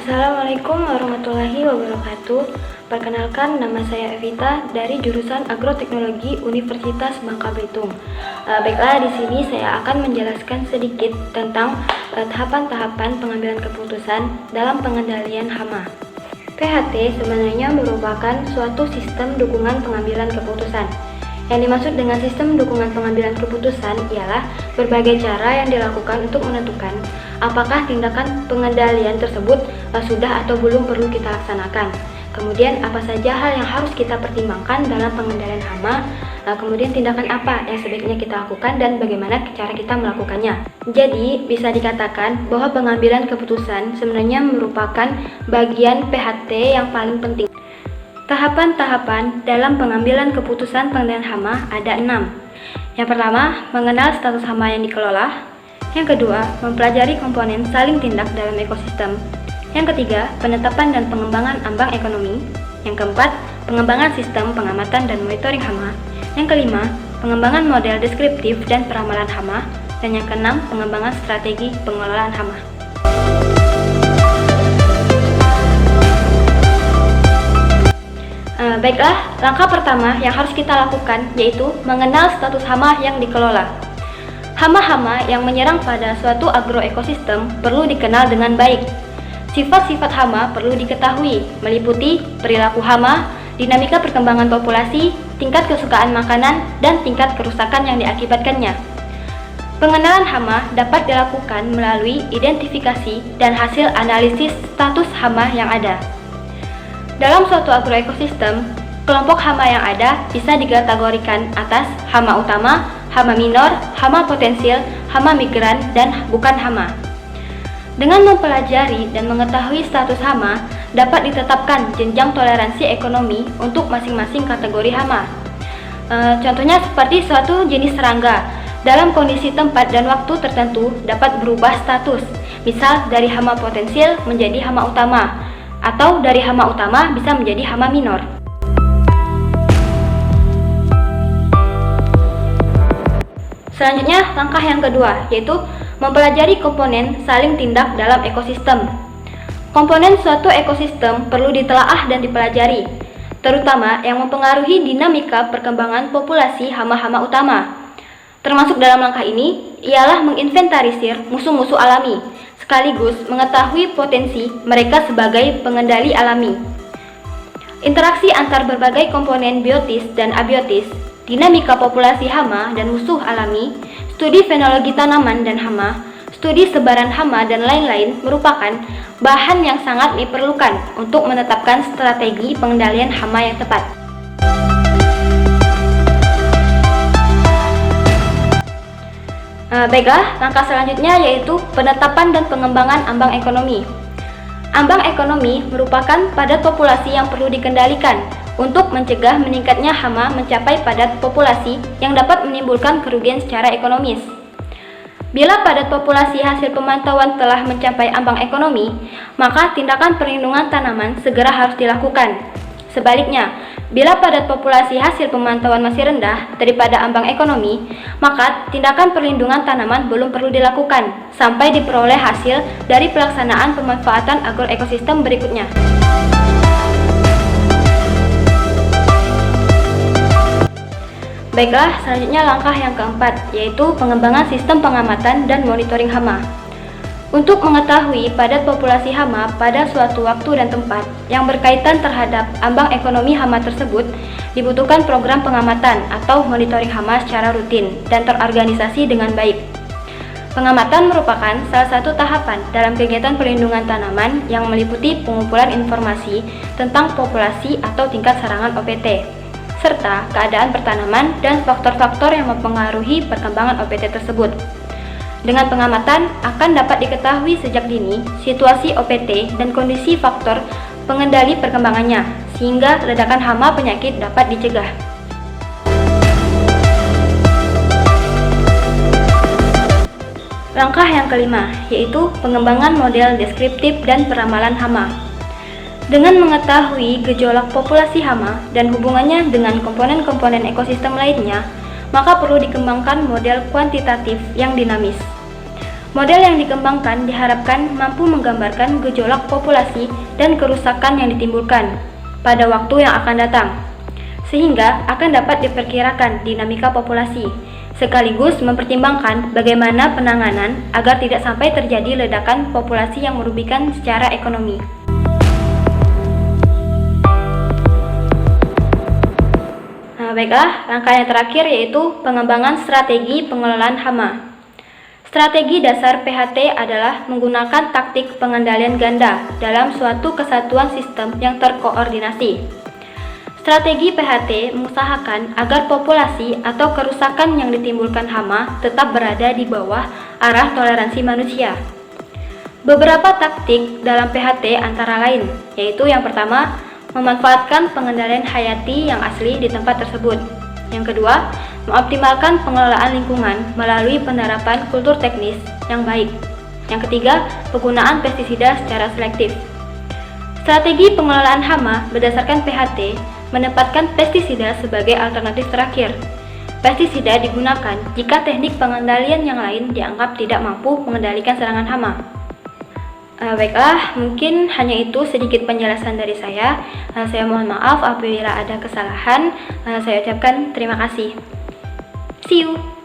Assalamualaikum warahmatullahi wabarakatuh. Perkenalkan, nama saya Evita dari jurusan Agroteknologi Universitas Bangka Belitung. Baiklah, di sini saya akan menjelaskan sedikit tentang tahapan-tahapan pengambilan keputusan dalam pengendalian hama. PHT sebenarnya merupakan suatu sistem dukungan pengambilan keputusan. Yang dimaksud dengan sistem dukungan pengambilan keputusan ialah berbagai cara yang dilakukan untuk menentukan apakah tindakan pengendalian tersebut sudah atau belum perlu kita laksanakan. Kemudian apa saja hal yang harus kita pertimbangkan dalam pengendalian hama, kemudian tindakan apa yang sebaiknya kita lakukan dan bagaimana cara kita melakukannya. Jadi bisa dikatakan bahwa pengambilan keputusan sebenarnya merupakan bagian PHT yang paling penting. Tahapan-tahapan dalam pengambilan keputusan pengendalian hama ada 6. Yang pertama, mengenal status hama yang dikelola. Yang kedua, mempelajari komponen saling tindak dalam ekosistem. Yang ketiga, penetapan dan pengembangan ambang ekonomi. Yang keempat, pengembangan sistem pengamatan dan monitoring hama. Yang kelima, pengembangan model deskriptif dan peramalan hama. Dan yang keenam, pengembangan strategi pengelolaan hama. Baiklah, langkah pertama yang harus kita lakukan yaitu mengenal status hama yang dikelola. Hama-hama yang menyerang pada suatu agroekosistem perlu dikenal dengan baik. Sifat-sifat hama perlu diketahui, meliputi perilaku hama, dinamika perkembangan populasi, tingkat kesukaan makanan, dan tingkat kerusakan yang diakibatkannya. Pengenalan hama dapat dilakukan melalui identifikasi dan hasil analisis status hama yang ada. Dalam suatu agroekosistem, kelompok hama yang ada bisa dikategorikan atas hama utama, hama minor, hama potensial, hama migran, dan bukan hama. Dengan mempelajari dan mengetahui status hama, dapat ditetapkan jenjang toleransi ekonomi untuk masing-masing kategori hama. Contohnya seperti suatu jenis serangga, dalam kondisi tempat dan waktu tertentu dapat berubah status, misal dari hama potensial menjadi hama utama, atau dari hama utama bisa menjadi hama minor. Selanjutnya, langkah yang kedua yaitu mempelajari komponen saling tindak dalam ekosistem. Komponen suatu ekosistem perlu ditelaah dan dipelajari, terutama yang mempengaruhi dinamika perkembangan populasi hama-hama utama. Termasuk dalam langkah ini ialah menginventarisir musuh-musuh alami, sekaligus mengetahui potensi mereka sebagai pengendali alami. Interaksi antar berbagai komponen biotis dan abiotis, dinamika populasi hama dan musuh alami, studi fenologi tanaman dan hama, studi sebaran hama dan lain-lain merupakan bahan yang sangat diperlukan untuk menetapkan strategi pengendalian hama yang tepat. Baiklah, langkah selanjutnya yaitu penetapan dan pengembangan ambang ekonomi. Ambang ekonomi merupakan padat populasi yang perlu dikendalikan untuk mencegah meningkatnya hama mencapai padat populasi yang dapat menimbulkan kerugian secara ekonomis. Bila padat populasi hasil pemantauan telah mencapai ambang ekonomi, maka tindakan perlindungan tanaman segera harus dilakukan. Sebaliknya, bila padat populasi hasil pemantauan masih rendah daripada ambang ekonomi, maka tindakan perlindungan tanaman belum perlu dilakukan sampai diperoleh hasil dari pelaksanaan pemanfaatan agroekosistem berikutnya. Baiklah, selanjutnya langkah yang keempat, yaitu pengembangan sistem pengamatan dan monitoring hama. Untuk mengetahui padat populasi hama pada suatu waktu dan tempat yang berkaitan terhadap ambang ekonomi hama tersebut, dibutuhkan program pengamatan atau monitoring hama secara rutin dan terorganisasi dengan baik. Pengamatan merupakan salah satu tahapan dalam kegiatan perlindungan tanaman yang meliputi pengumpulan informasi tentang populasi atau tingkat serangan OPT, serta keadaan pertanaman dan faktor-faktor yang mempengaruhi perkembangan OPT tersebut. Dengan pengamatan akan dapat diketahui sejak dini situasi OPT dan kondisi faktor pengendali perkembangannya, sehingga ledakan hama penyakit dapat dicegah. Langkah yang kelima yaitu pengembangan model deskriptif dan peramalan hama. Dengan mengetahui gejolak populasi hama dan hubungannya dengan komponen-komponen ekosistem lainnya, maka perlu dikembangkan model kuantitatif yang dinamis. Model yang dikembangkan diharapkan mampu menggambarkan gejolak populasi dan kerusakan yang ditimbulkan pada waktu yang akan datang, sehingga akan dapat diperkirakan dinamika populasi, sekaligus mempertimbangkan bagaimana penanganan agar tidak sampai terjadi ledakan populasi yang merugikan secara ekonomi. Baiklah, langkah yang terakhir yaitu pengembangan strategi pengelolaan hama. Strategi dasar PHT adalah menggunakan taktik pengendalian ganda dalam suatu kesatuan sistem yang terkoordinasi. Strategi PHT mengusahakan agar populasi atau kerusakan yang ditimbulkan hama tetap berada di bawah arah toleransi manusia. Beberapa taktik dalam PHT antara lain, yaitu yang pertama, memanfaatkan pengendalian hayati yang asli di tempat tersebut. Yang kedua, mengoptimalkan pengelolaan lingkungan melalui penerapan kultur teknis yang baik. Yang ketiga, penggunaan pestisida secara selektif. Strategi pengelolaan hama berdasarkan PHT menempatkan pestisida sebagai alternatif terakhir. Pestisida digunakan jika teknik pengendalian yang lain dianggap tidak mampu mengendalikan serangan hama. Baiklah, mungkin hanya itu sedikit penjelasan dari saya. Saya mohon maaf apabila ada kesalahan. Saya ucapkan terima kasih. See you!